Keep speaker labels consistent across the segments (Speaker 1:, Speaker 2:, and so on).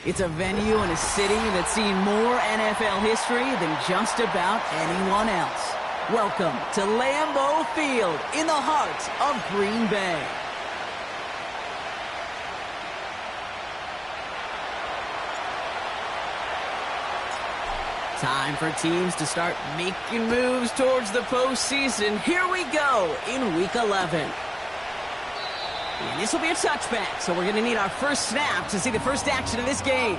Speaker 1: It's a venue and a city that's seen more NFL history than just about anyone else. Welcome to Lambeau Field in the heart of Green Bay. Time for teams to start making moves towards the postseason. Here we go in Week 11. And this will be a touchback, so we're going to need our first snap to see the first action of this game.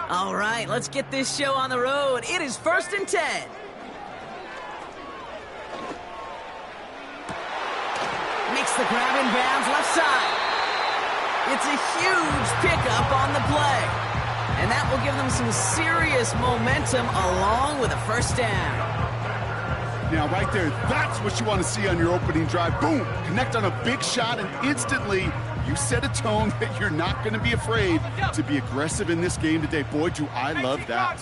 Speaker 1: All right, let's get this show on the road. It is 1st and 10. Makes the grab in bounds left side. It's a huge pickup on the play. And that will give them some serious momentum along with a first down.
Speaker 2: Now, right there, that's what you want to see on your opening drive. Boom! Connect on a big shot, and instantly you set a tone that you're not going to be afraid to be aggressive in this game today. Boy, do I love that.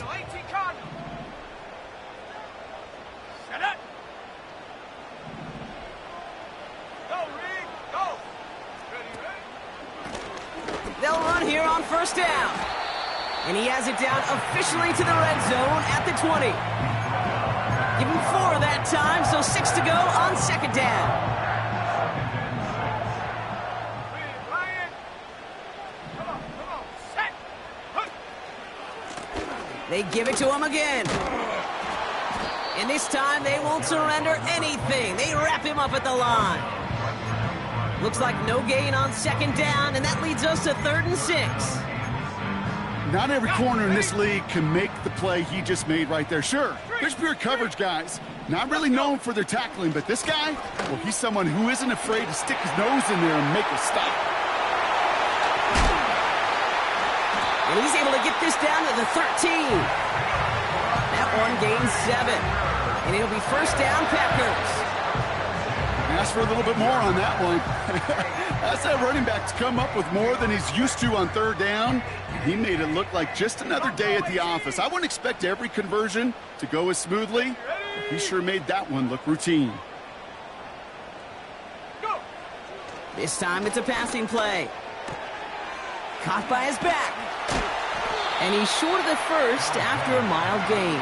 Speaker 1: They'll run here on first down. And he has it down officially to the red zone at the 20. Give him 4 that time, so 6 to go on second down. They give it to him again. And this time they won't surrender anything. They wrap him up at the line. Looks like no gain on second down, and that leads us to 3rd and 6.
Speaker 2: Not every corner in this league can make the play he just made right there. Sure, there's pure coverage guys. Not really known for their tackling, but this guy, well, he's someone who isn't afraid to stick his nose in there and make a stop.
Speaker 1: And he's able to get this down to the 13. That one gains 7. And it'll be first down, Packers.
Speaker 2: Ask for a little bit more on that one. That's that running back to come up with more than he's used to on 3rd down. He made it look like just another day at the office. I wouldn't expect every conversion to go as smoothly. He sure made that one look routine.
Speaker 1: This time it's a passing play. Caught by his back. And he's short of the first after a mild gain.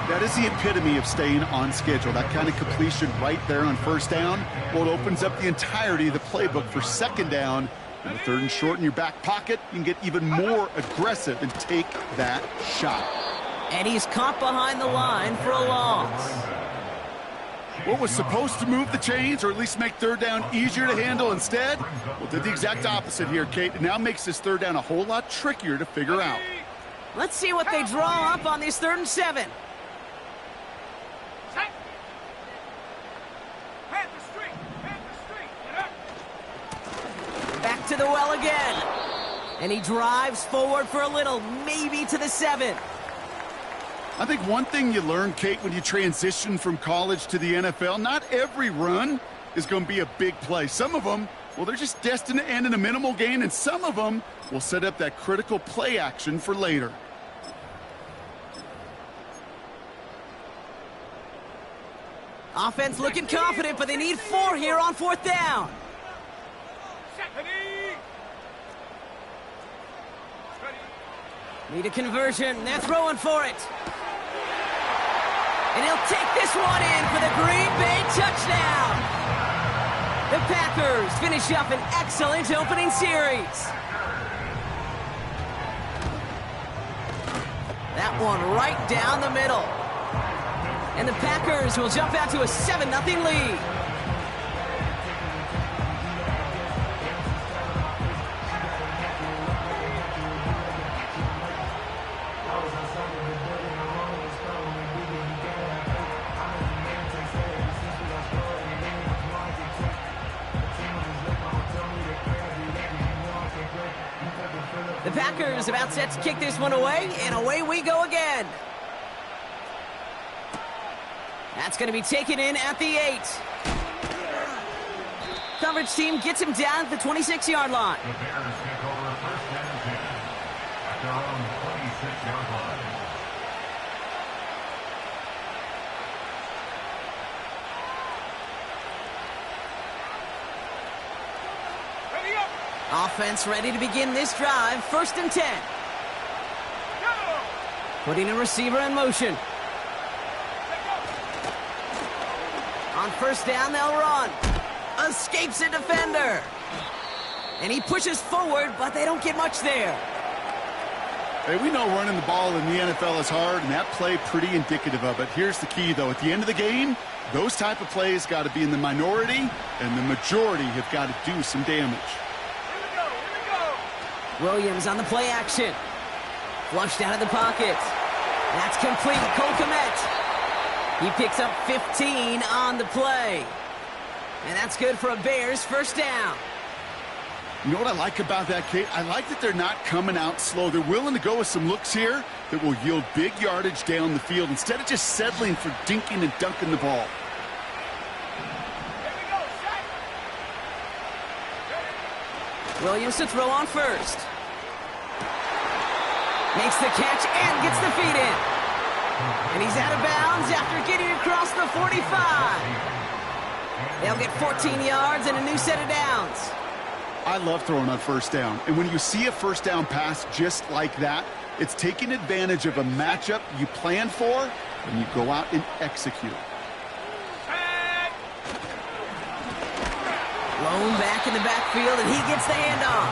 Speaker 2: That is the epitome of staying on schedule. That kind of completion right there on first down. Well, it opens up the entirety of the playbook for second down. And the 3rd and short in your back pocket, you can get even more aggressive and take that shot.
Speaker 1: And he's caught behind the line for a loss.
Speaker 2: What was supposed to move the chains, or at least make 3rd down easier to handle instead, well, did the exact opposite here, Kate. It now makes this 3rd down a whole lot trickier to figure out.
Speaker 1: Let's see what they draw up on this 3rd and 7. Back to the well again. And he drives forward for a little, maybe to the 7.
Speaker 2: I think one thing you learn, Kate, when you transition from college to the NFL, not every run is going to be a big play. Some of them, well, they're just destined to end in a minimal gain, and some of them will set up that critical play action for later.
Speaker 1: Offense looking confident, but they need 4 here on 4th down. Need a conversion. They're throwing for it. And he'll take this one in for the Green Bay touchdown. The Packers finish up an excellent opening series. That one right down the middle. And the Packers will jump out to a 7-0 lead. The Packers about set to kick this one away, and away we go again. That's going to be taken in at the 8. Coverage team gets him down at the 26-yard line.
Speaker 3: The Bears take over 1st and 10 at their own 26-yard line.
Speaker 1: Offense ready to begin this drive. 1st and 10. Putting a receiver in motion. On 1st down, they'll run. Escapes a defender. And he pushes forward, but they don't get much there.
Speaker 2: Hey, we know running the ball in the NFL is hard, and that play pretty indicative of it. Here's the key, though. At the end of the game, those type of plays got to be in the minority, and the majority have got to do some damage.
Speaker 1: Williams on the play action. Flushed out of the pocket. That's complete. Cole Kmet. He picks up 15 on the play. And that's good for a Bears 1st down.
Speaker 2: You know what I like about that, Kate? I like that they're not coming out slow. They're willing to go with some looks here that will yield big yardage down the field instead of just settling for dinking and dunking the ball.
Speaker 1: Williams to throw on 1st. Makes the catch and gets the feet in. And he's out of bounds after getting across the 45. They'll get 14 yards and a new set of downs.
Speaker 2: I love throwing on 1st down. And when you see a 1st down pass just like that, it's taking advantage of a matchup you plan for and you go out and execute.
Speaker 1: Blown back in the backfield, and he gets the handoff.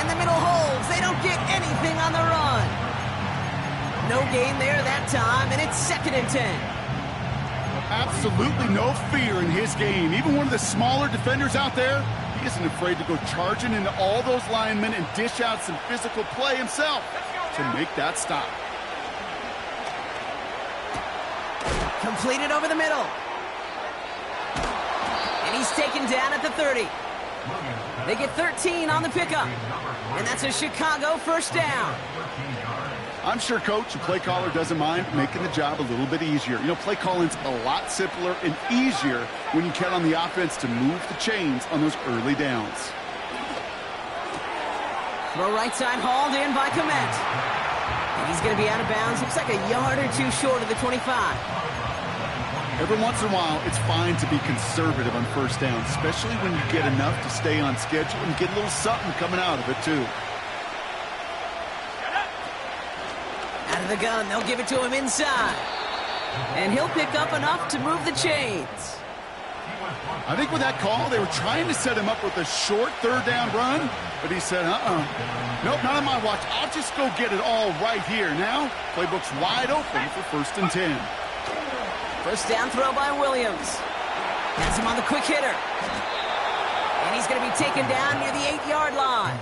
Speaker 1: And the middle holds. They don't get anything on the run. No gain there that time, and it's 2nd and 10.
Speaker 2: Absolutely no fear in his game. Even one of the smaller defenders out there, he isn't afraid to go charging into all those linemen and dish out some physical play himself to make that stop.
Speaker 1: Completed over the middle. And he's taken down at the 30. They get 13 on the pickup. And that's a Chicago 1st down.
Speaker 2: I'm sure, Coach, the play caller doesn't mind making the job a little bit easier. You know, play calling's a lot simpler and easier when you count on the offense to move the chains on those early downs.
Speaker 1: Throw right side hauled in by Kmet. And he's going to be out of bounds. Looks like a yard or two short of the 25.
Speaker 2: Every once in a while, it's fine to be conservative on 1st down, especially when you get enough to stay on schedule and get a little something coming out of it, too.
Speaker 1: Out of the gun, they'll give it to him inside. And he'll pick up enough to move the chains.
Speaker 2: I think with that call, they were trying to set him up with a short 3rd down run, but he said, nope, not on my watch. I'll just go get it all right here. Now, playbook's wide open for 1st and 10.
Speaker 1: 1st down throw by Williams. Has him on the quick hitter. And he's going to be taken down near the 8-yard line.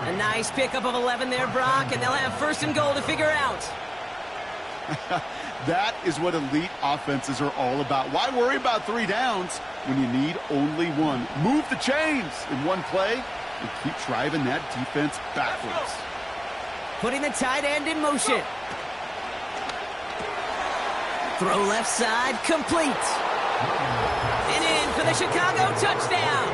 Speaker 1: A nice pickup of 11 there, Brock, and they'll have 1st and goal to figure out.
Speaker 2: That is what elite offenses are all about. Why worry about 3 downs when you need only 1? Move the chains in one play and keep driving that defense backwards.
Speaker 1: Putting the tight end in motion. Throw left side, complete. And in for the Chicago touchdown.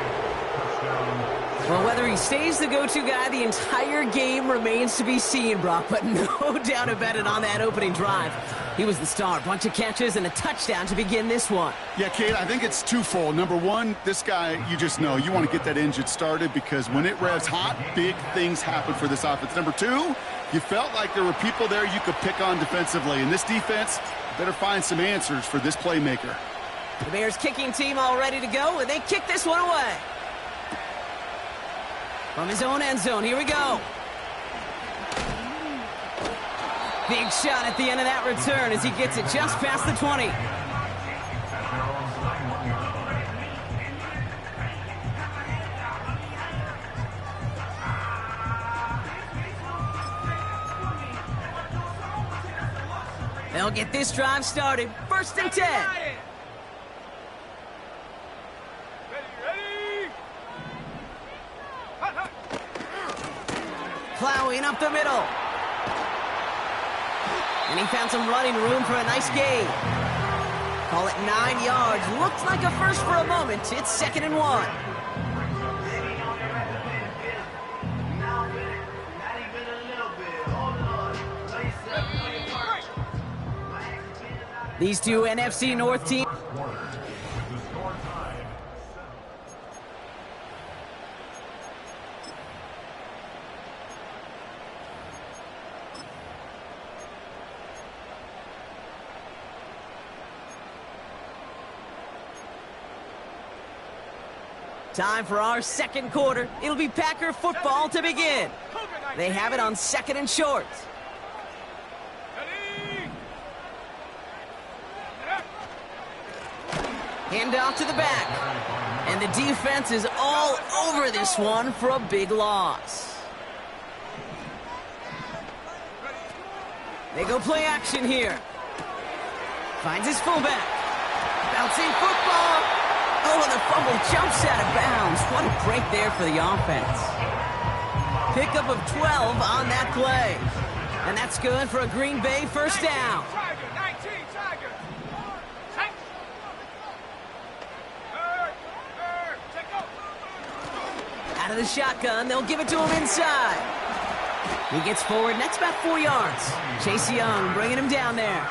Speaker 1: Well, whether he stays the go-to guy the entire game remains to be seen, Brock, but no doubt about it on that opening drive. He was the star. Bunch of catches and a touchdown to begin this one.
Speaker 2: Yeah, Kate, I think it's twofold. Number one, this guy, you just know, you want to get that engine started because when it revs hot, big things happen for this offense. Number two, you felt like there were people there you could pick on defensively. And this defense better find some answers for this playmaker.
Speaker 1: The Bears kicking team all ready to go, and they kick this one away. From his own end zone, here we go. Big shot at the end of that return as he gets it just past the 20. They'll get this drive started. 1st and 10. Plowing up the middle. And he found some running room for a nice gain. Call it 9 yards. Looked like a first for a moment. It's 2nd and 1. These two NFC North teams. Time for our second quarter. It'll be Packer football to begin. They have it on 2nd and short. Hand off to the back. And the defense is all over this one for a big loss. They go play action here. Finds his fullback. Bouncing football. Oh, and the fumble jumps out of bounds. What a break there for the offense. Pickup of 12 on that play. And that's good for a Green Bay first down. Out of the shotgun, they'll give it to him inside. He gets forward, and that's about 4 yards. Chase Young bringing him down there.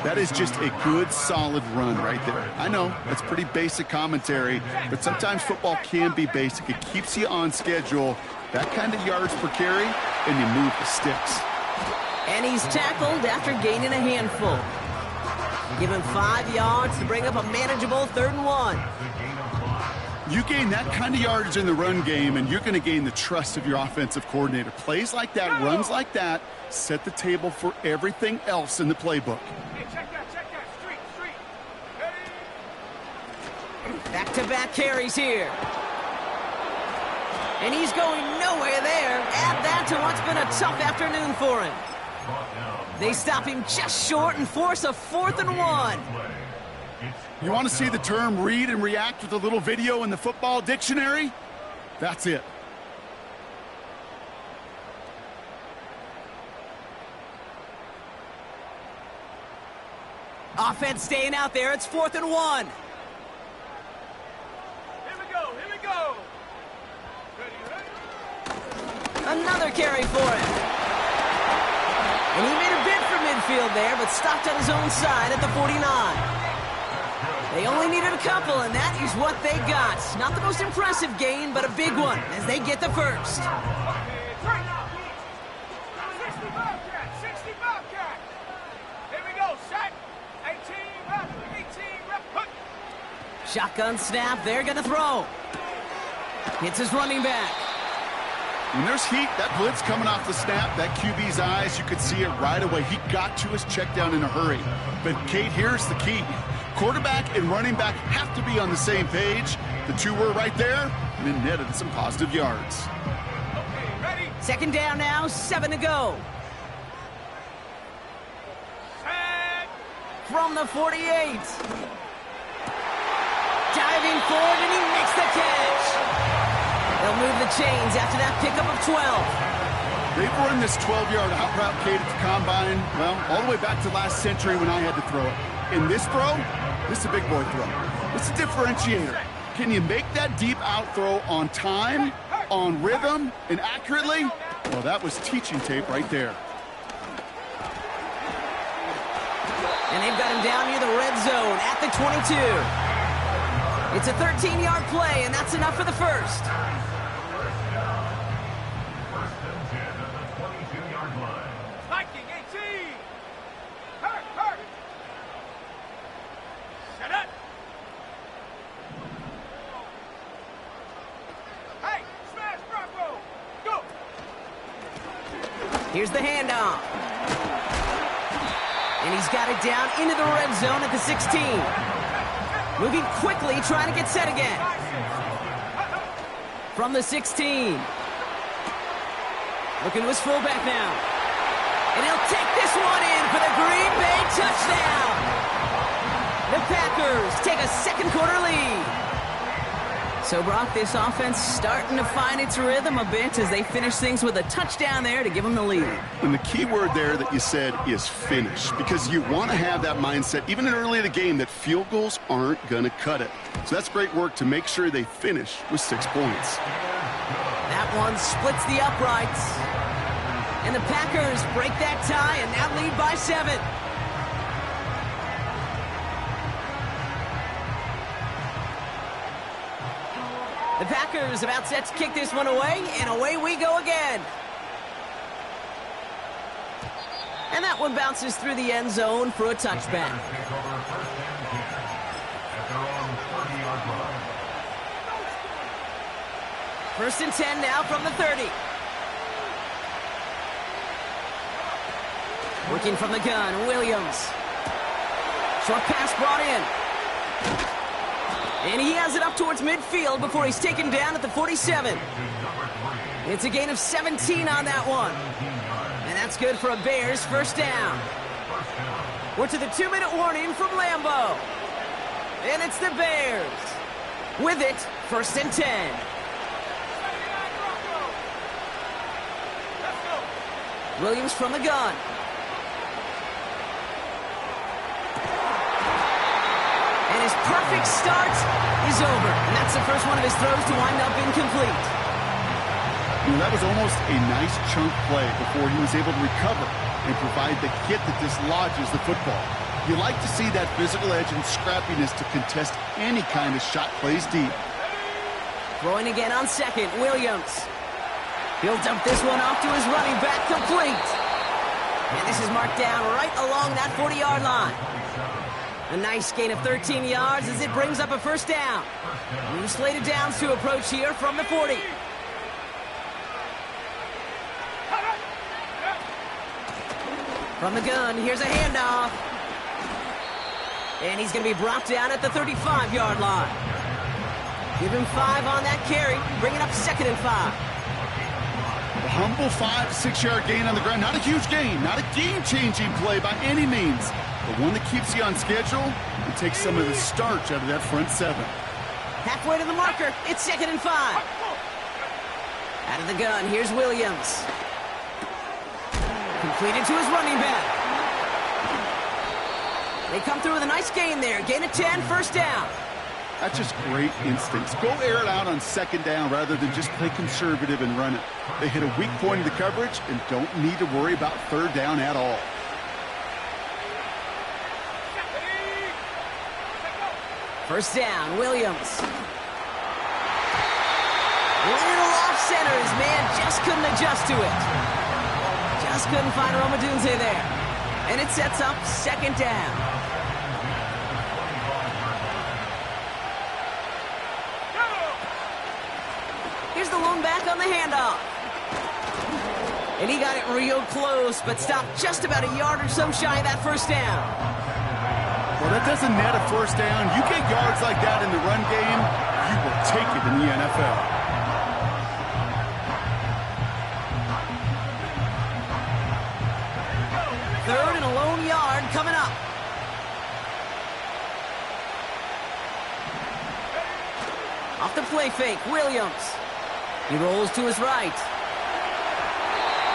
Speaker 2: That is just a good, solid run right there. I know, that's pretty basic commentary, but sometimes football can be basic. It keeps you on schedule, that kind of yards per carry, and you move the sticks.
Speaker 1: And he's tackled after gaining a handful. Give him 5 yards to bring up a manageable 3rd and 1.
Speaker 2: You gain that kind of yardage in the run game, and you're going to gain the trust of your offensive coordinator. Plays like that, runs like that, set the table for everything else in the playbook.
Speaker 1: Back-to-back carries here. And he's going nowhere there. Add that to what's been a tough afternoon for him. They stop him just short and force a 4th and 1.
Speaker 2: You want to see the term read and react with a little video in the football dictionary? That's it.
Speaker 1: Offense staying out there. It's 4th and 1.
Speaker 3: Here we go.
Speaker 1: Another carry for him. And he made a bid for midfield there, but stopped on his own side at the 49. They only needed a couple, and that is what they got. Not the most impressive gain, but a big one as they get the first.
Speaker 3: 60 Bobcat. Here we go, set. 18 rep.
Speaker 1: Shotgun snap, they're going to throw. Hits his running back.
Speaker 2: When there's heat, that blitz coming off the snap, that QB's eyes, you could see it right away. He got to his check down in a hurry. But, Kate, here's the key. Quarterback and running back have to be on the same page. The two were right there, and it netted some positive yards.
Speaker 3: Okay, ready?
Speaker 1: 2nd down now, 7 to go.
Speaker 3: Set.
Speaker 1: From the 48. Diving forward, and he makes the catch. They'll move the chains after that pickup of 12.
Speaker 2: They've run this 12-yard out route, Kate, at the combine, well, all the way back to last century when I had to throw it. In this throw, this is a big boy throw. It's a differentiator. Can you make that deep out throw on time, on rhythm, and accurately? Well, that was teaching tape right there.
Speaker 1: And they've got him down near the red zone at the 22. It's a 13-yard play, and that's enough for the first.
Speaker 3: First and 10 at the 22-yard line.
Speaker 4: Viking 18! Hurt! Set up! Hey, smash Bravo! Go!
Speaker 1: Here's the handoff. And he's got it down into the red zone at the 16. Moving quickly, trying to get set again. From the 16. Looking to his fullback now. And he'll take this one in for the Green Bay touchdown. The Packers take a second quarter lead. So, Brock, this offense starting to find its rhythm a bit as they finish things with a touchdown there to give them the lead.
Speaker 2: And the key word there that you said is finish, because you want to have that mindset, even in early in the game, that field goals aren't going to cut it. So that's great work to make sure they finish with 6 points.
Speaker 1: That one splits the uprights. And the Packers break that tie and now lead by 7. The Packers about set to kick this one away, and away we go again. And that one bounces through the end zone for a touchback.
Speaker 3: Take over first and 10 at their own 30-yard line.
Speaker 1: First and 10 now from the 30. Working from the gun, Williams. Short pass brought in. And he has it up towards midfield before he's taken down at the 47. It's a gain of 17 on that one. And that's good for a Bears first down. We're to the 2-minute warning from Lambeau. And it's the Bears. With it, first and 10. Williams from the gun. And his perfect start is over. And that's the first one of his throws to wind up incomplete.
Speaker 2: That was almost a nice chunk play before he was able to recover and provide the hit that dislodges the football. You like to see that physical edge and scrappiness to contest any kind of shot plays deep.
Speaker 1: Throwing again on second, Williams. He'll dump this one off to his running back, complete. And this is marked down right along that 40-yard line. A nice gain of 13 yards as it brings up a first down. New slated downs to approach here from the 40. From the gun, here's a handoff. And he's going to be brought down at the 35-yard line. Give him 5 on that carry, bringing up second and 5.
Speaker 2: A humble 5 to 6 yard gain on the ground. Not a huge gain, not a game-changing play by any means, but one that keeps you on schedule and takes some of the starch out of that front 7.
Speaker 1: Halfway to the marker, it's second and 5. Out of the gun, here's Williams. Completed to his running back. They come through with a nice gain there. Gain of 10, first down.
Speaker 2: That's just great instincts. Go air it out on second down rather than just play conservative and run it. They hit a weak point in the coverage and don't need to worry about third down at all.
Speaker 1: First down, Williams. Little off center. His man just couldn't adjust to it. Just couldn't find Romadunze there. And it sets up second down. Here's the lone back on the handoff. And he got it real close, but stopped just about a yard or so shy of that first down.
Speaker 2: Well, that doesn't net a first down. You get yards like that in the run game, you will take it in the NFL.
Speaker 1: Third and a lone yard coming up. Off the play fake, Williams. He rolls to his right.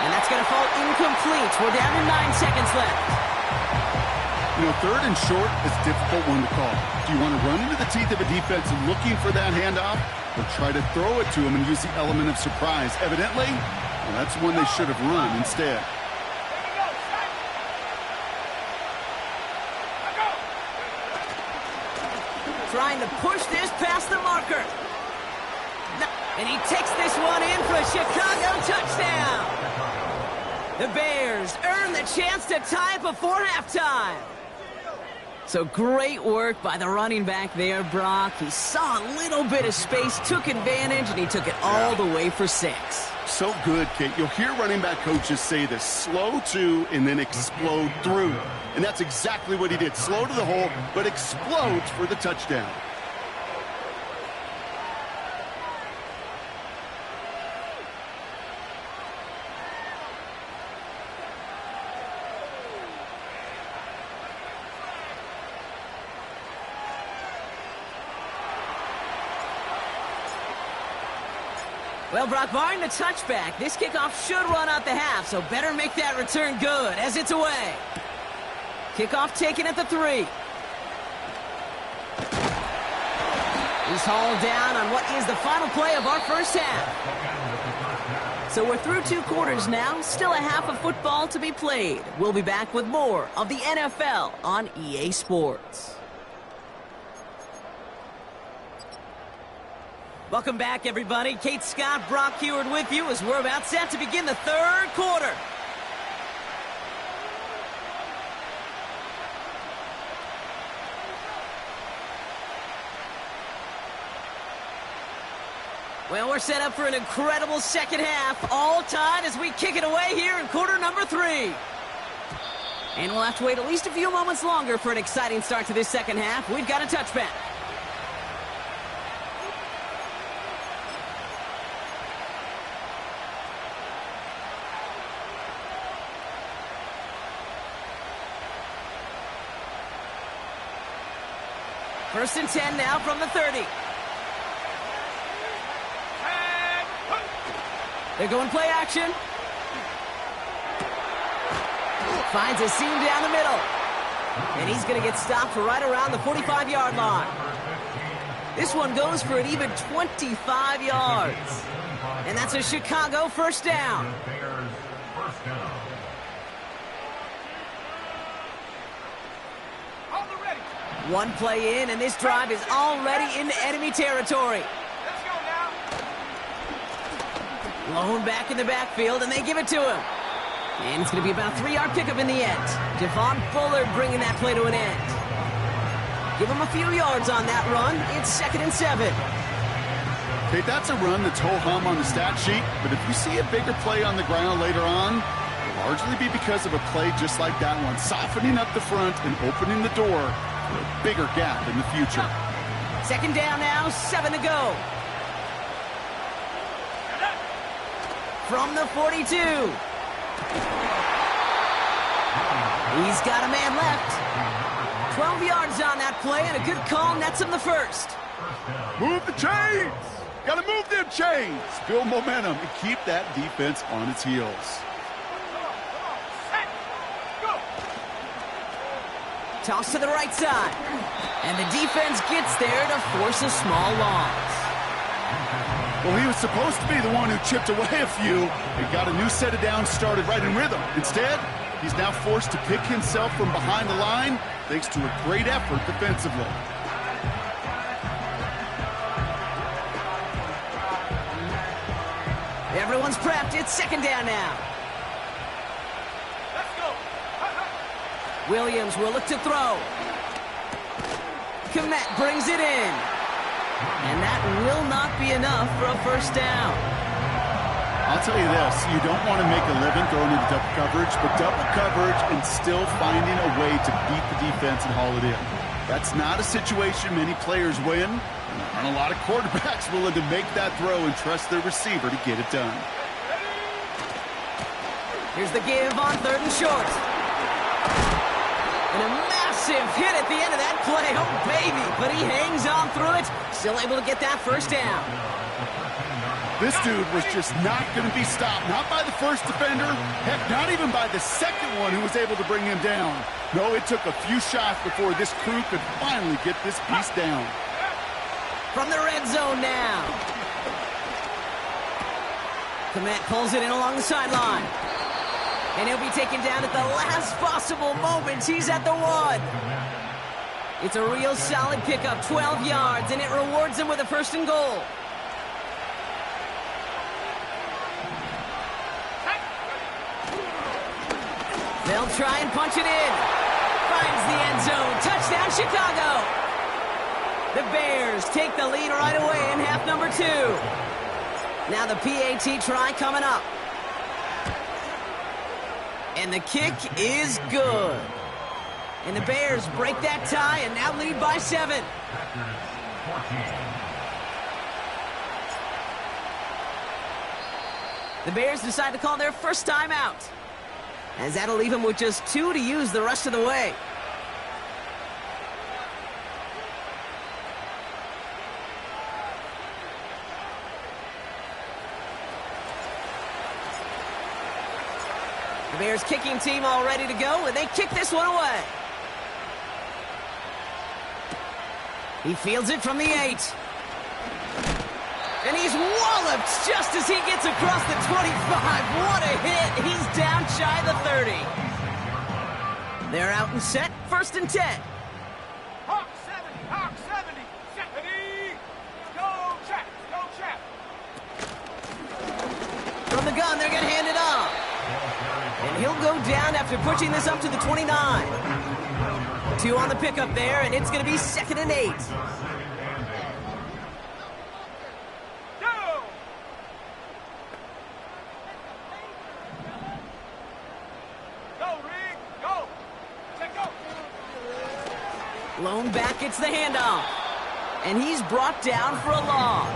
Speaker 1: And that's going to fall incomplete. We're down to 9 seconds left.
Speaker 2: You know, third and short is a difficult one to call. Do you want to run into the teeth of a defense looking for that handoff, or try to throw it to him and use the element of surprise? Evidently, well, that's one they should have run instead.
Speaker 1: Trying to push this past the marker. And he takes this one in for a Chicago touchdown. The Bears earn the chance to tie it before halftime. So great work by the running back there, Brock. He saw a little bit of space, took advantage, and he took it all the way for 6.
Speaker 2: So good, Kate. You'll hear running back coaches say this: slow to and then explode through. And that's exactly what he did. Slow to the hole, but explodes for the touchdown.
Speaker 1: Well, Brock, barring the touchback, this kickoff should run out the half, so better make that return good as it's away. Kickoff taken at the 3. He's hauled down on what is the final play of our first half. So we're through 2 quarters now, still a half of football to be played. We'll be back with more of the NFL on EA Sports. Welcome back, everybody. Kate Scott, Brock Heward with you as we're about set to begin the 3rd quarter. Well, we're set up for an incredible second half, all tied as we kick it away here in quarter number 3. And we'll have to wait at least a few moments longer for an exciting start to this second half. We've got a touchback. First and 10 now from the 30. They're going play action. Finds a seam down the middle. And he's going to get stopped right around the 45-yard line. This one goes for an even 25 yards. And that's a Chicago first down. One play in, and this drive is already into enemy territory.
Speaker 4: Let's go now.
Speaker 1: Blown back in the backfield, and they give it to him. And it's going to be about a 3-yard pickup in the end. Devon Bullard bringing that play to an end. Give him a few yards on that run. It's 2nd and 7.
Speaker 2: Okay, that's a run that's ho-hum on the stat sheet, but if you see a bigger play on the ground later on, it'll largely be because of a play just like that one, softening up the front and opening the door for a bigger gap in the future.
Speaker 1: 2nd down now, 7 to go. From the 42. He's got a man left. 12 yards on that play, and a good call nets him the first.
Speaker 2: Move the chains! Gotta move them chains! Build momentum and keep that defense on its heels.
Speaker 1: Toss to the right side. And the defense gets there to force a small loss.
Speaker 2: Well, he was supposed to be the one who chipped away a few and got a new set of downs started right in rhythm. Instead, he's now forced to pick himself from behind the line thanks to a great effort defensively.
Speaker 1: Everyone's prepped. It's 2nd down now.
Speaker 4: Let's go.
Speaker 1: Williams will look to throw. Komet brings it in. And that will not be enough for a first down.
Speaker 2: I'll tell you this, you don't want to make a living throwing into double coverage, but double coverage and still finding a way to beat the defense and haul it in. That's not a situation many players win, and there aren't a lot of quarterbacks willing to make that throw and trust their receiver to get it done.
Speaker 1: Here's the give on 3rd and short. And a massive hit at the end of that play. Oh, baby. But he hangs on through it. Still able to get that first down.
Speaker 2: This dude was just not going to be stopped. Not by the first defender. Heck, not even by the second one who was able to bring him down. No, it took a few shots before this crew could finally get this piece down.
Speaker 1: From the red zone now. Komet pulls it in along the sideline. And he'll be taken down at the last possible moment. He's at the 1. It's a real solid pickup, 12 yards, and it rewards him with a 1st and goal. They'll try and punch it in. Finds the end zone. Touchdown, Chicago. The Bears take the lead right away in half number 2. Now the PAT try coming up. And the kick is good. And the Bears break that tie and now lead by 7. The Bears decide to call their first timeout, as that'll leave them with just 2 to use the rest of the way. The Bears kicking team all ready to go, and they kick this one away. He fields it from the 8. And he's walloped just as he gets across the 25. What a hit. He's down shy of the 30. They're out and set. 1st and 10.
Speaker 4: Hawk 70, Hawk 70. 70. Go, Chap, go, Chap.
Speaker 1: From the gun, they're going to hand it off. And he'll go down after pushing this up to the 29. 2 on the pickup there, and it's going to be 2nd and 8. Lone back gets the handoff. And he's brought down for a loss.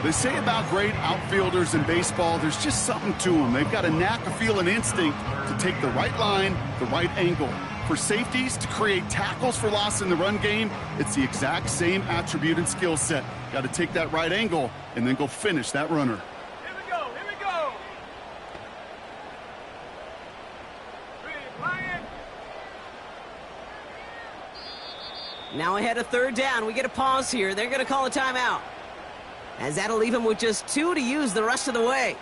Speaker 2: They say about great outfielders in baseball, there's just something to them. They've got a knack, a feel, and instinct to take the right line, the right angle. For safeties, to create tackles for loss in the run game, it's the exact same attribute and skill set. Got to take that right angle and then go finish that runner.
Speaker 4: Here we go, here we go. Ryan.
Speaker 1: Now ahead of 3rd down. We get a pause here. They're going to call a timeout, as that'll leave him with just 2 to use the rest of the way.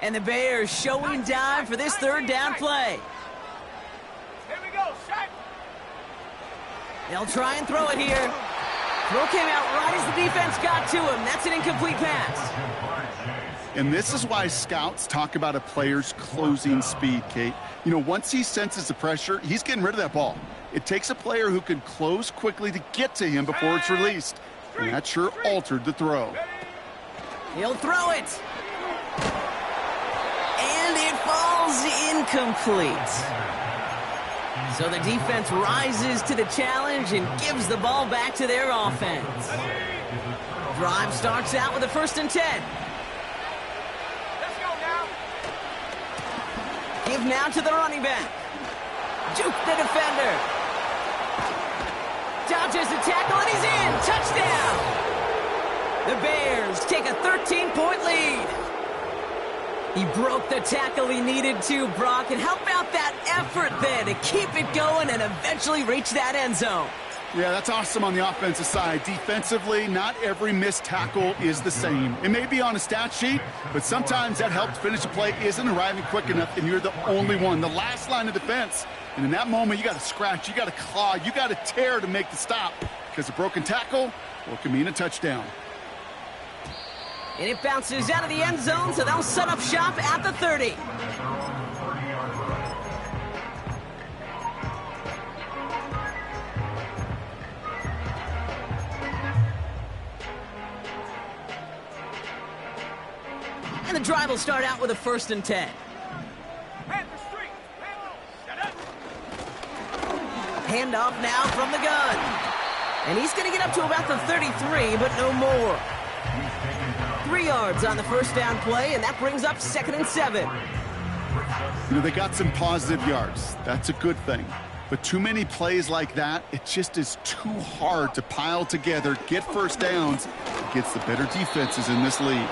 Speaker 1: And the Bears showing down for this 3rd down play.
Speaker 4: Here we go, set.
Speaker 1: They'll try and throw it here. Throw came out right as the defense got to him. That's an incomplete pass.
Speaker 2: And this is why scouts talk about a player's closing speed, Kate. You know, once he senses the pressure, he's getting rid of that ball. It takes a player who can close quickly to get to him before it's released. And that sure altered the throw.
Speaker 1: He'll throw it. And it falls incomplete. So the defense rises to the challenge and gives the ball back to their offense. Drive starts out with a 1st and 10.
Speaker 4: Let's go now.
Speaker 1: Give now to the running back. Juke the defender. Dodges the tackle and he's in. Touchdown. The Bears take a 13-point lead. He broke the tackle he needed to, Brock, and how about that effort then to keep it going and eventually reach that end zone?
Speaker 2: Yeah, that's awesome on the offensive side. Defensively, not every missed tackle is the same. It may be on a stat sheet, but sometimes that help to finish a play isn't arriving quick enough, and you're the only one, the last line of defense. And in that moment, you got to scratch, you got to claw, you got to tear to make the stop, because a broken tackle, well, it can mean a touchdown.
Speaker 1: And it bounces out of the end zone, so they'll set up shop at the 30. And the drive will start out with a 1st and 10. Handoff now from the gun. And he's going to get up to about the 33, but no more. 3 yards on the first down play, and that brings up 2nd and 7.
Speaker 2: You know, they got some positive yards. That's a good thing. But too many plays like that, it just is too hard to pile together, get first downs against the better defenses in this league.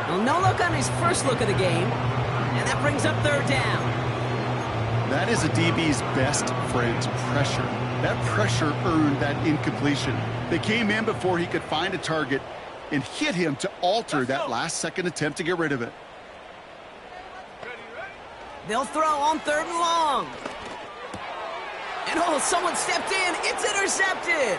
Speaker 1: Well, no look on his first look of the game, and that brings up 3rd down.
Speaker 2: That is a DB's best friend, pressure. That pressure earned that incompletion. They came in before he could find a target and hit him to alter that last-second attempt to get rid of it.
Speaker 1: They'll throw on 3rd and long. And oh, someone stepped in. It's intercepted.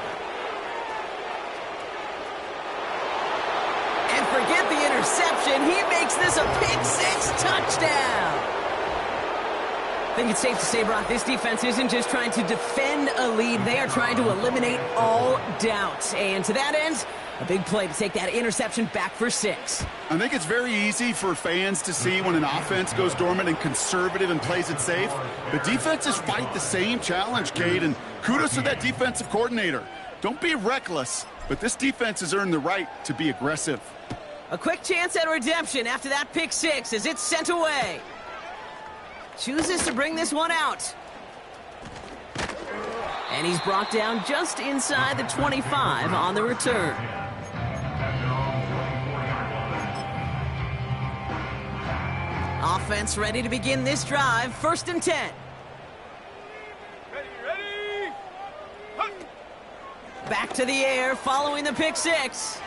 Speaker 1: And forget the interception. He makes this a pick-6 touchdown. I think it's safe to say, Brock, this defense isn't just trying to defend a lead. They are trying to eliminate all doubt. And to that end, a big play to take that interception back for 6.
Speaker 2: I think it's very easy for fans to see when an offense goes dormant and conservative and plays it safe. But defenses fight the same challenge, Cade, and kudos to that defensive coordinator. Don't be reckless, but this defense has earned the right to be aggressive.
Speaker 1: A quick chance at redemption after that pick-6 as it's sent away. Chooses to bring this one out. And he's brought down just inside the 25 on the return. Offense ready to begin this drive. 1st and 10.
Speaker 4: Ready.
Speaker 1: Back to the air following the pick-6.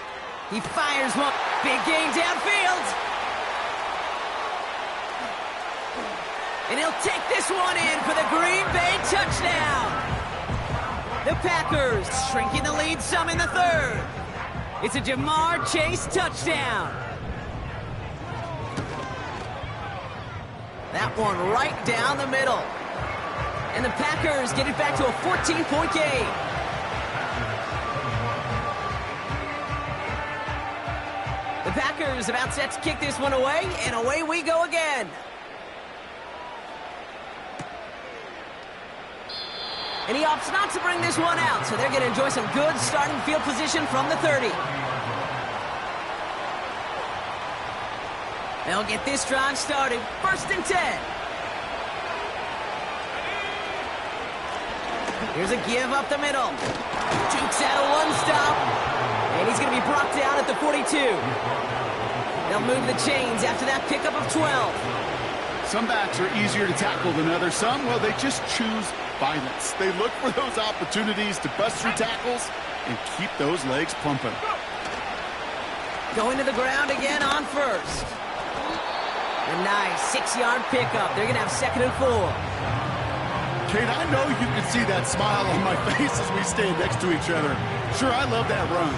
Speaker 1: He fires one. Big gain downfield. And he'll take this one in for the Green Bay touchdown. The Packers shrinking the lead some in the 3rd. It's a Jamar Chase touchdown. That one right down the middle. And the Packers get it back to a 14-point game. The Packers about set to kick this one away, and away we go again. And he opts not to bring this one out, so they're going to enjoy some good starting field position from the 30. They'll get this drive started. 1st and 10. Here's a give up the middle. Jukes out a one-stop. And he's going to be brought down at the 42. They'll move the chains after that pickup of 12.
Speaker 2: Some backs are easier to tackle than others. Some, well, they just choose violence. They look for those opportunities to bust through tackles and keep those legs pumping.
Speaker 1: Going to the ground again on 1st. A nice 6-yard pickup. They're going to have 2nd and 4.
Speaker 2: Kate, I know you can see that smile on my face as we stand next to each other. Sure, I love that run.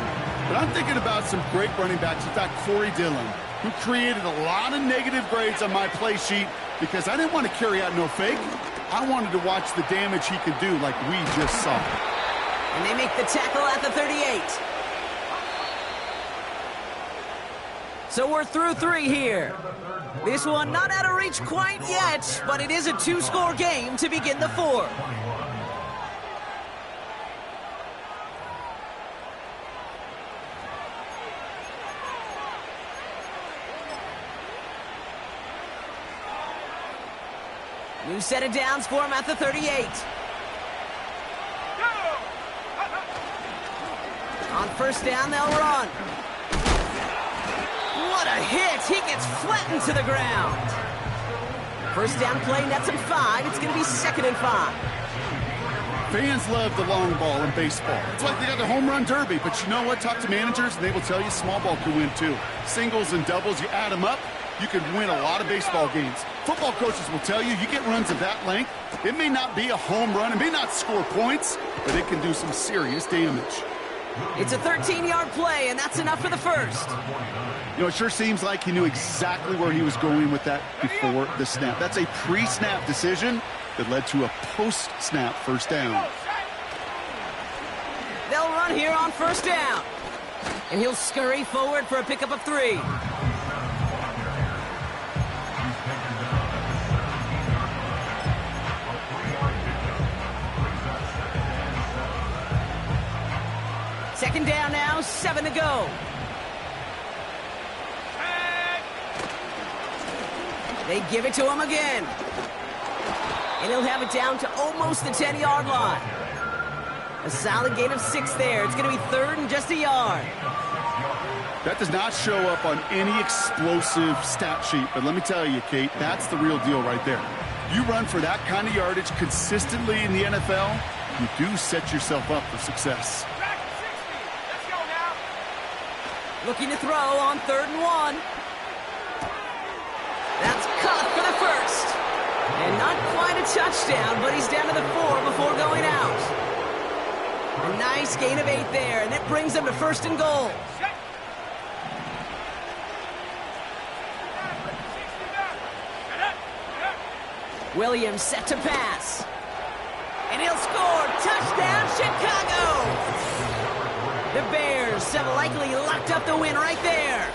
Speaker 2: But I'm thinking about some great running backs. In fact, Corey Dillon, who created a lot of negative grades on my play sheet because I didn't want to carry out no fake. I wanted to watch the damage he could do like we just saw.
Speaker 1: And they make the tackle at the 38. So we're through 3 here. This one not out of reach quite yet, but it is a 2-score game to begin the 4th. New set of downs for him at the 38. On 1st down, they'll run. What a hit! He gets flattened to the ground. 1st down play, nets him 5. It's going to be 2nd and 5.
Speaker 2: Fans love the long ball in baseball. It's like they got the home run derby. But you know what? Talk to managers, and they will tell you small ball can win too. Singles and doubles, you add them up, you can win a lot of baseball games. Football coaches will tell you, you get runs of that length, it may not be a home run, it may not score points, but it can do some serious damage.
Speaker 1: It's a 13-yard play, and that's enough for the 1st.
Speaker 2: You know, it sure seems like he knew exactly where he was going with that before the snap. That's a pre-snap decision that led to a post-snap 1st down.
Speaker 1: They'll run here on 1st down. And he'll scurry forward for a pickup of 3. Second down now, 7 to go. They give it to him again. And he'll have it down to almost the 10-yard line. A solid gain of 6 there. It's going to be 3rd and just a yard.
Speaker 2: That does not show up on any explosive stat sheet, but let me tell you, Kate, that's the real deal right there. You run for that kind of yardage consistently in the NFL, you do set yourself up for success.
Speaker 4: Back to 60. Let's go now.
Speaker 1: Looking to throw on 3rd and 1. That's caught for the first. And not quite a touchdown, but he's down to the 4 before going out. A nice gain of 8 there, and that brings them to 1st and goal.
Speaker 4: Set.
Speaker 1: Williams set to pass. And he'll score. Touchdown, Chicago! The Bears have likely locked up the win right there.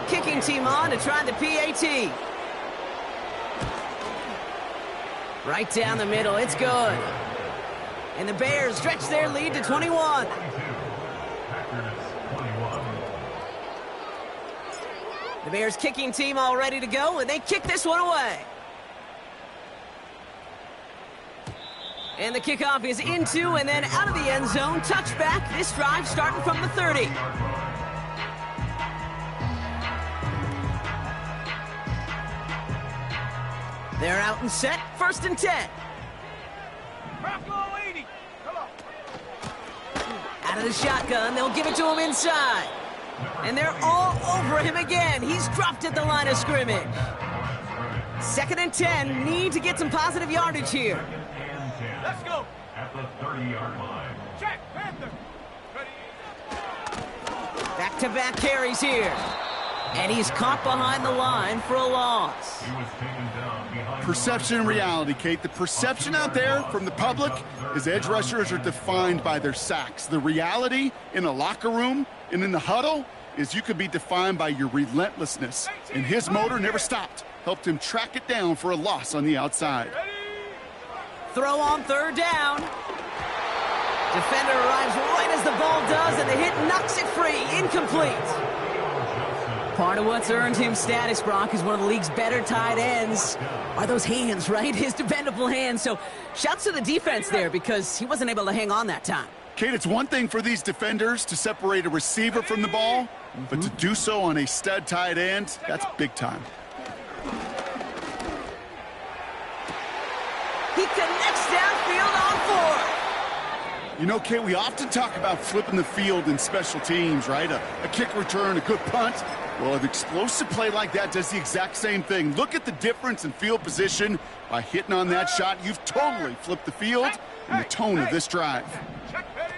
Speaker 1: Kicking team on to try the PAT. Right down the middle, it's good. And the Bears stretch their lead to 21. The Bears kicking team all ready to go, and they kick this one away. And the kickoff is into and then out of the end zone. Touchback. This drive starting from the 30. They're out and set. 1st and 10.
Speaker 4: Bronco 80. Come on.
Speaker 1: Out of the shotgun. They'll give it to him inside. And they're all over him again. He's dropped at the line of scrimmage. 2nd and 10. Need to get some positive yardage here.
Speaker 4: Let's go.
Speaker 3: At the 30-yard line.
Speaker 4: Check. Panther. Ready.
Speaker 1: Back-to-back carries here. And he's caught behind the line for a loss.
Speaker 3: He was taken down behind.
Speaker 2: Perception and reality, Kate. The perception out there from the public is edge rushers are defined by their sacks. The reality in a locker room and in the huddle is you could be defined by your relentlessness. And his motor never stopped. Helped him track it down for a loss on the outside.
Speaker 1: Throw on 3rd down. Defender arrives right as the ball does, and the hit knocks it free. Incomplete. Part of what's earned him status, Brock, is one of the league's better tight ends. Are those hands, right? His dependable hands. So shouts to the defense there because he wasn't able to hang on that time.
Speaker 2: Kate, it's one thing for these defenders to separate a receiver from the ball, but to do so on a stud tight end, that's big time.
Speaker 1: He connects downfield on 4.
Speaker 2: You know, Kate, we often talk about flipping the field in special teams, right? A kick return, a good punt. Well, an explosive play like that does the exact same thing. Look at the difference in field position. By hitting on that shot, you've totally flipped the field and the tone of this drive.
Speaker 4: Check. Ready.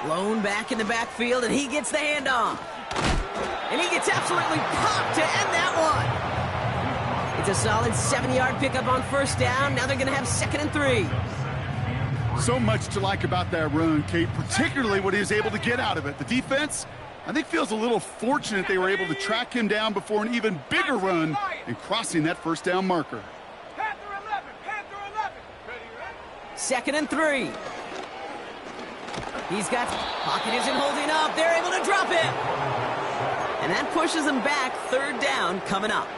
Speaker 1: Lone back in the backfield, and he gets the handoff. And he gets absolutely popped to end that one. It's a solid 7-yard pickup on 1st down. Now they're going to have 2nd and 3.
Speaker 2: So much to like about that run, Kate, particularly what he was able to get out of it. The defense, I think, feels a little fortunate they were able to track him down before an even bigger run and crossing that 1st down marker.
Speaker 4: Panther 11. Panther 11. Ready.
Speaker 1: 2nd and 3. He's got pocket isn't holding up. They're able to drop him. And that pushes him back. 3rd down coming up.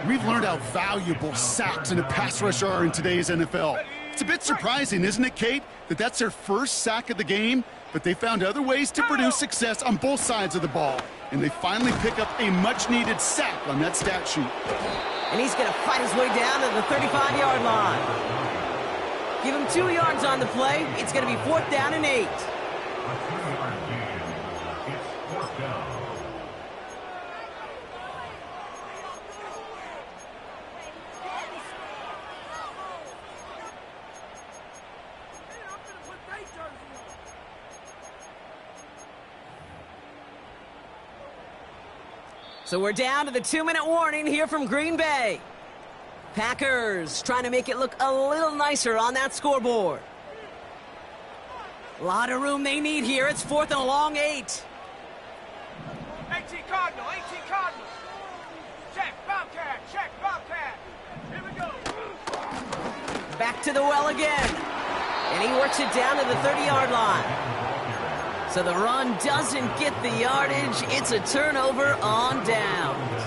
Speaker 2: We've learned how valuable sacks in a pass rush are in today's NFL. It's a bit surprising, isn't it, Kate, that that's their first sack of the game, but they found other ways to produce success on both sides of the ball. And they finally pick up a much-needed sack on that stat sheet.
Speaker 1: And he's going to fight his way down to the 35-yard line. Give him 2 yards on the play. It's going to be 4th down and 8.
Speaker 3: A 2-yard gain. It's 4th down.
Speaker 1: So we're down to the 2-minute warning here from Green Bay. Packers trying to make it look a little nicer on that scoreboard. A lot of room they need here. It's 4th and a long 8.
Speaker 4: 18 Cardinal. 18 Cardinal. Check. Bobcat. Check. Bobcat. Here we go.
Speaker 1: Back to the well again. And he works it down to the 30-yard line. So the run doesn't get the yardage. It's a turnover on downs.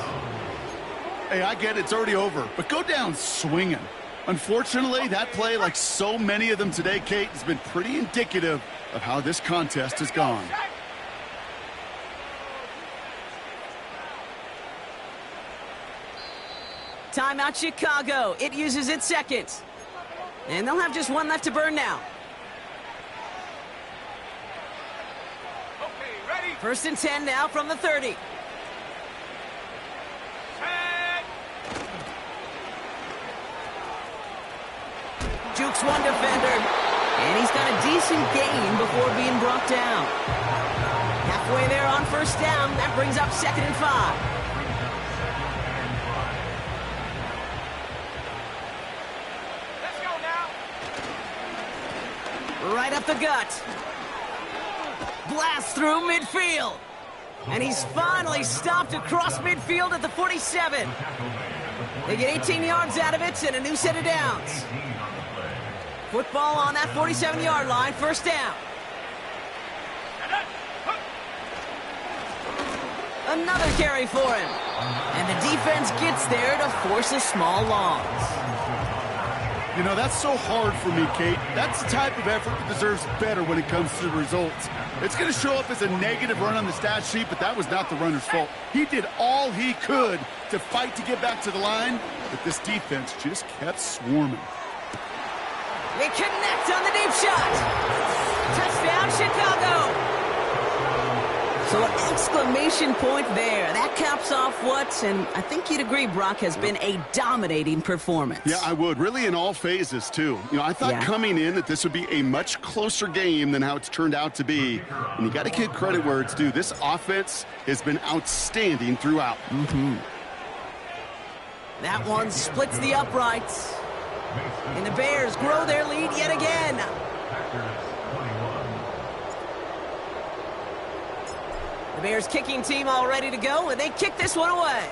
Speaker 2: Hey, I get it. It's already over. But go down swinging. Unfortunately, that play, like so many of them today, Kate, has been pretty indicative of how this contest has gone.
Speaker 1: Timeout Chicago. It uses its second. And they'll have just one left to burn now.
Speaker 4: Okay, ready?
Speaker 1: 1st and 10 now from the 30.
Speaker 4: Set.
Speaker 1: Jukes one defender. And he's got a decent gain before being brought down. Halfway there on 1st down. That brings up 2nd and 5. Right up the gut. Blast through midfield. And he's finally stopped across midfield at the 47. They get 18 yards out of it and a new set of downs. Football on that 47-yard line, 1st down. Another carry for him. And the defense gets there to force a small loss.
Speaker 2: You know, that's so hard for me, Kate. That's the type of effort that deserves better when it comes to the results. It's going to show up as a negative run on the stat sheet, but that was not the runner's fault. He did all he could to fight to get back to the line, but this defense just kept swarming.
Speaker 1: They connect on the deep shot. Touchdown, Chicago. So an exclamation point there. That caps off what, and I think you'd agree, Brock, has been a dominating performance.
Speaker 2: Yeah, I would. Really in all phases, too. You know, I thought coming in that this would be a much closer game than how it's turned out to be. And you got to give credit where it's due. This offense has been outstanding throughout.
Speaker 1: That one splits the uprights. And the Bears grow their lead yet again. The Bears kicking team all ready to go, and they kick this one away.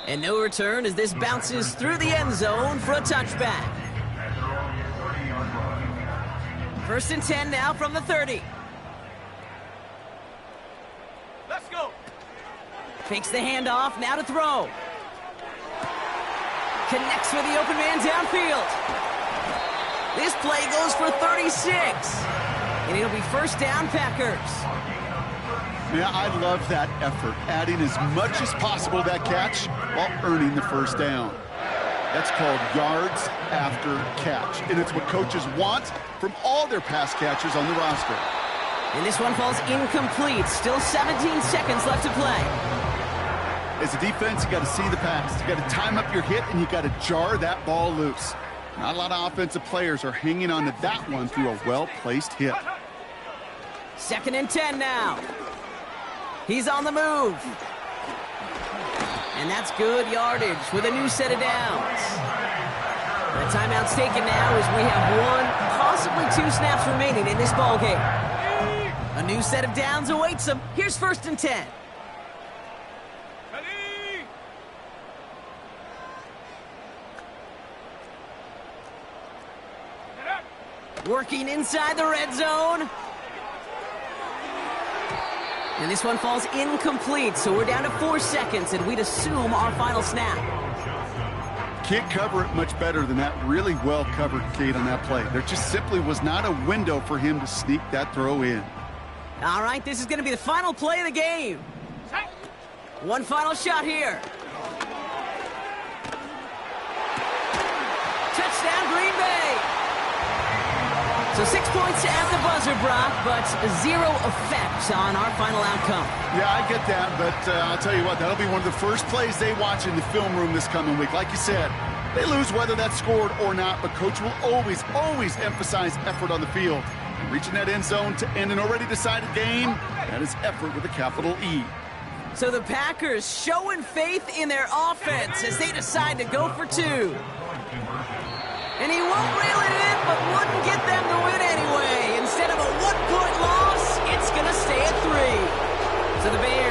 Speaker 1: And no return as this bounces through the end zone for a touchback. 1st and 10 now from the 30.
Speaker 4: Let's go.
Speaker 1: Fakes the handoff, now to throw. Connects with the open man downfield. This play goes for 36. And it'll be 1st down, Packers.
Speaker 2: Yeah, I love that effort, adding as much as possible to that catch while earning the 1st down. That's called yards after catch, and it's what coaches want from all their pass catchers on the roster.
Speaker 1: And this one falls incomplete. Still 17 seconds left to play.
Speaker 2: As a defense, you got to see the pass. You got to time up your hit, and you got to jar that ball loose. Not a lot of offensive players are hanging on to that one through a well-placed hit.
Speaker 1: 2nd and 10 now. He's on the move. And that's good yardage with a new set of downs. The timeout's taken now as we have 1, possibly 2 snaps remaining in this ballgame. A new set of downs awaits them. Here's 1st and 10. Working inside the red zone. And this one falls incomplete, so we're down to 4 seconds, and we'd assume our final snap.
Speaker 2: Can't cover it much better than that. Really well covered, Kate, on that play. There just simply was not a window for him to sneak that throw in.
Speaker 1: All right, this is going to be the final play of the game. One final shot here. Touchdown, Green Bay. So 6 points at the buzzer, Brock, but 0 effect on our final outcome.
Speaker 2: Yeah, I get that, but I'll tell you what, that'll be one of the first plays they watch in the film room this coming week. Like you said, they lose whether that's scored or not, but Coach will always emphasize effort on the field. And reaching that end zone to end an already decided game, that is effort with a capital E.
Speaker 1: So the Packers showing faith in their offense as they decide to go for 2. And he won't reel it in.